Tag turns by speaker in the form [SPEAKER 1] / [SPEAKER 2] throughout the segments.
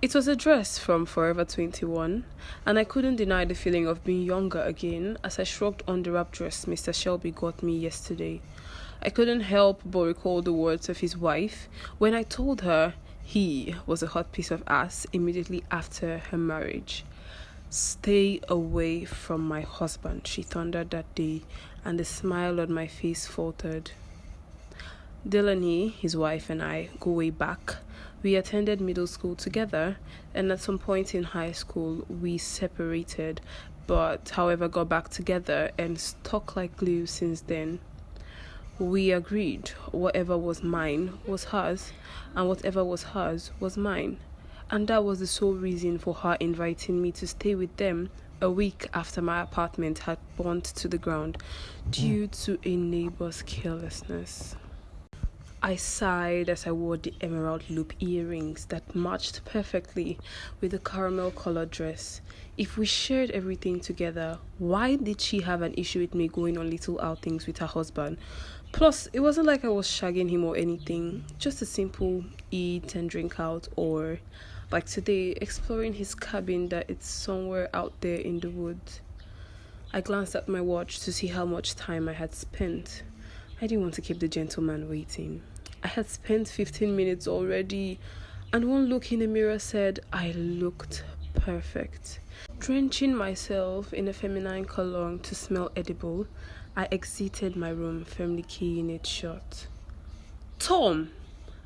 [SPEAKER 1] It was a dress from Forever 21, and I couldn't deny the feeling of being younger again as I shrugged on the wrap dress Mr. Shelby got me yesterday. I couldn't help but recall the words of his wife when I told her he was a hot piece of ass immediately after her marriage. Stay away from my husband, she thundered that day, and the smile on my face faltered. Delaney, his wife, and I go way back. We attended middle school together, and at some point in high school, we separated, but however got back together and stuck like glue since then. We agreed whatever was mine was hers, and whatever was hers was mine. And that was the sole reason for her inviting me to stay with them a week after my apartment had burnt to the ground due to a neighbor's carelessness. I sighed as I wore the emerald loop earrings that matched perfectly with the caramel colored dress. If we shared everything together, why did she have an issue with me going on little outings with her husband? Plus, it wasn't like I was shagging him or anything, just a simple eat and drink out, or like today, exploring his cabin that it's somewhere out there in the woods. I glanced at my watch to see how much time I had spent. I didn't want to keep the gentleman waiting. I had spent 15 minutes already, and one look in the mirror said I looked perfect. Drenching myself in a feminine cologne to smell edible, I exited my room, firmly keying it shut. "Tom!"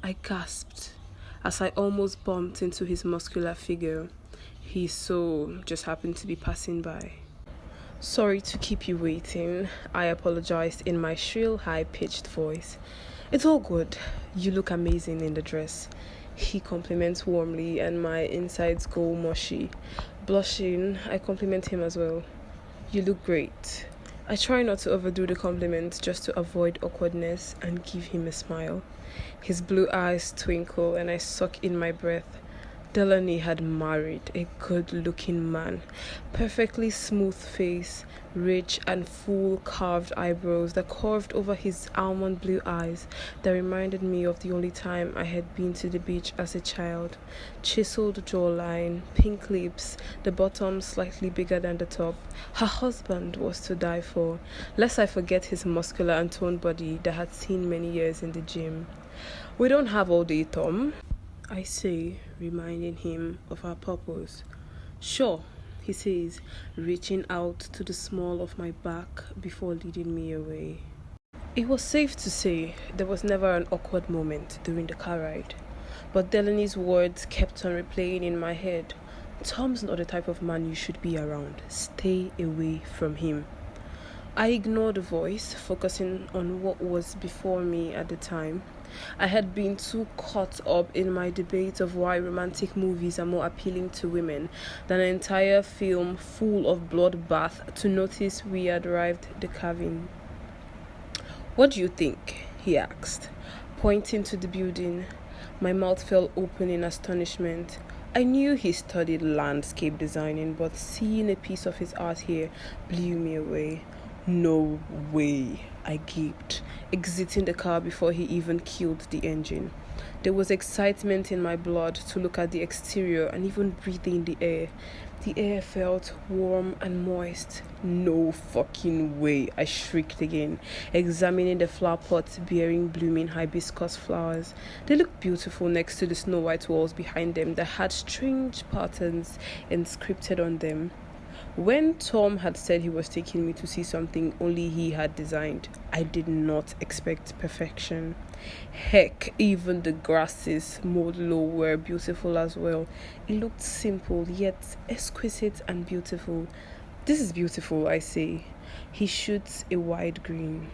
[SPEAKER 1] I gasped as I almost bumped into his muscular figure. He just happened to be passing by. "Sorry to keep you waiting," I apologized in my shrill, high-pitched voice. "It's all good. You look amazing in the dress." He compliments warmly and my insides go mushy. Blushing, I compliment him as well. "You look great." I try not to overdo the compliment just to avoid awkwardness and give him a smile. His blue eyes twinkle and I suck in my breath. Delaney had married a good-looking man. Perfectly smooth face, rich and full carved eyebrows that curved over his almond blue eyes that reminded me of the only time I had been to the beach as a child. Chiseled jawline, pink lips, the bottom slightly bigger than the top. Her husband was to die for, lest I forget his muscular and toned body that had seen many years in the gym. "We don't have all day, Tom," I say, reminding him of our purpose. "Sure," he says, reaching out to the small of my back before leading me away. It was safe to say there was never an awkward moment during the car ride, but Delaney's words kept on replaying in my head. "Tom's not the type of man you should be around. Stay away from him." I ignored the voice, focusing on what was before me at the time. I had been too caught up in my debate of why romantic movies are more appealing to women than an entire film full of bloodbath to notice we had arrived at the cabin. "What do you think?" he asked, pointing to the building. My mouth fell open in astonishment. I knew he studied landscape designing, but seeing a piece of his art here blew me away. "No way," I gaped, exiting the car before he even killed the engine. There was excitement in my blood to look at the exterior and even breathe in the air. The air felt warm and moist. "No fucking way," I shrieked again, examining the flower pots bearing blooming hibiscus flowers. They looked beautiful next to the snow-white walls behind them that had strange patterns inscripted on them. When Tom had said he was taking me to see something only he had designed, I did not expect perfection. Heck, even the grasses mowed low were beautiful as well. It looked simple, yet exquisite and beautiful. "This is beautiful," I say. He shoots a wide grin.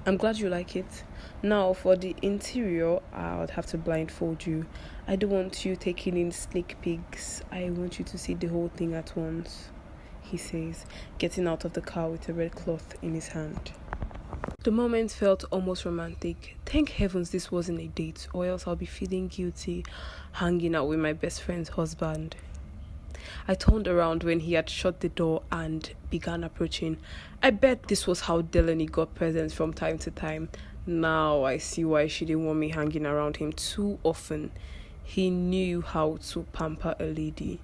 [SPEAKER 1] "I'm glad you like it. Now, for the interior, I would have to blindfold you. I don't want you taking in sneak peeks. I want you to see the whole thing at once," he says, getting out of the car with a red cloth in his hand. The moment felt almost romantic. Thank heavens this wasn't a date, or else I'll be feeling guilty hanging out with my best friend's husband. I turned around when he had shut the door and began approaching. I bet this was how Delaney got presents from time to time. Now I see why she didn't want me hanging around him too often. He knew how to pamper a lady.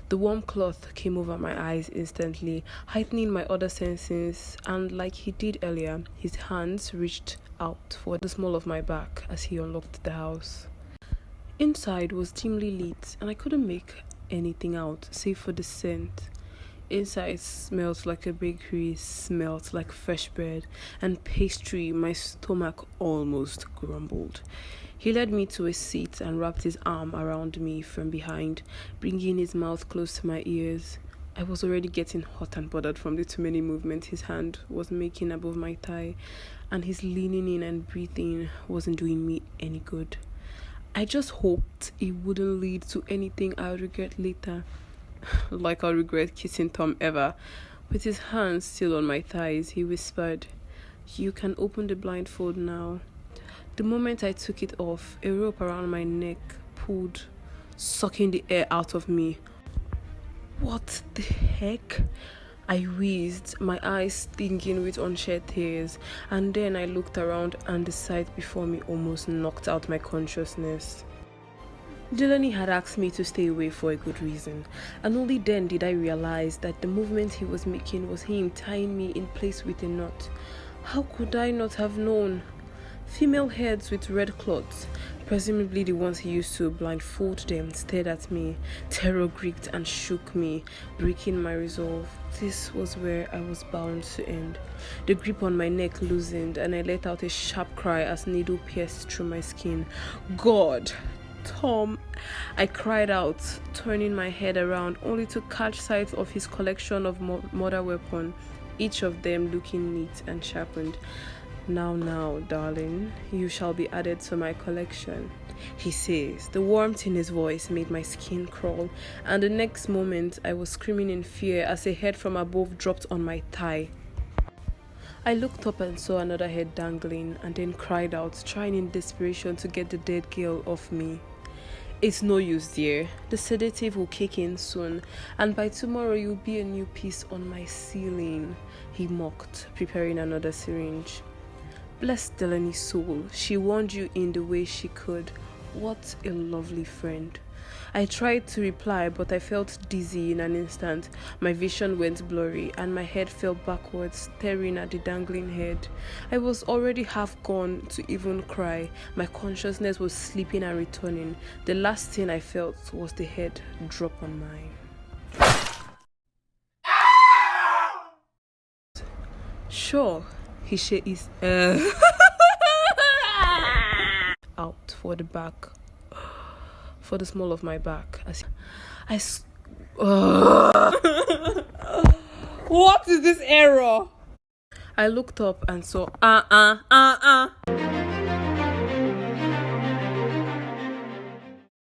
[SPEAKER 1] The warm cloth came over my eyes instantly, heightening my other senses, and like he did earlier, his hands reached out for the small of my back as he unlocked the house. Inside was dimly lit, and I couldn't make anything out save for the scent. Inside smelled like a bakery, smelled like fresh bread and pastry. My stomach almost grumbled. He led me to a seat and wrapped his arm around me from behind, bringing his mouth close to my ears. I was already getting hot and bothered from the too many movements his hand was making above my thigh, and his leaning in and breathing wasn't doing me any good. I just hoped it wouldn't lead to anything I would regret later. Like I'll regret kissing Tom ever. With his hands still on my thighs, he whispered, "You can open the blindfold now." The moment I took it off, a rope around my neck pulled, sucking the air out of me. What the heck? I wheezed, my eyes stinging with unshed tears, and then I looked around and the sight before me almost knocked out my consciousness. Delaney had asked me to stay away for a good reason, and only then did I realize that the movement he was making was him tying me in place with a knot. How could I not have known? Female heads with red cloths, presumably the ones he used to blindfold them, stared at me. Terror gripped and shook me, breaking my resolve. This was where I was bound to end. The grip on my neck loosened, and I let out a sharp cry as needle pierced through my skin. God! Tom! I cried out, turning my head around only to catch sight of his collection of murder weapons, each of them looking neat and sharpened. Now, darling, you shall be added to my collection," he says. The warmth in his voice made my skin crawl, and the next moment I was screaming in fear as a head from above dropped on my thigh. I looked up and saw another head dangling, and then cried out, trying in desperation to get the dead girl off me. "It's no use, dear. The sedative will kick in soon, and by tomorrow you'll be a new piece on my ceiling," he mocked, preparing another syringe. Bless Delaney's soul, she warned you in the way she could. What a lovely friend. I tried to reply, but I felt dizzy in an instant. My vision went blurry, and my head fell backwards, staring at the dangling head. I was already half gone to even cry. My consciousness was slipping and returning. The last thing I felt was the head drop on mine. Sure, he is out for the back, for the small of my back. What is this error? I looked up and saw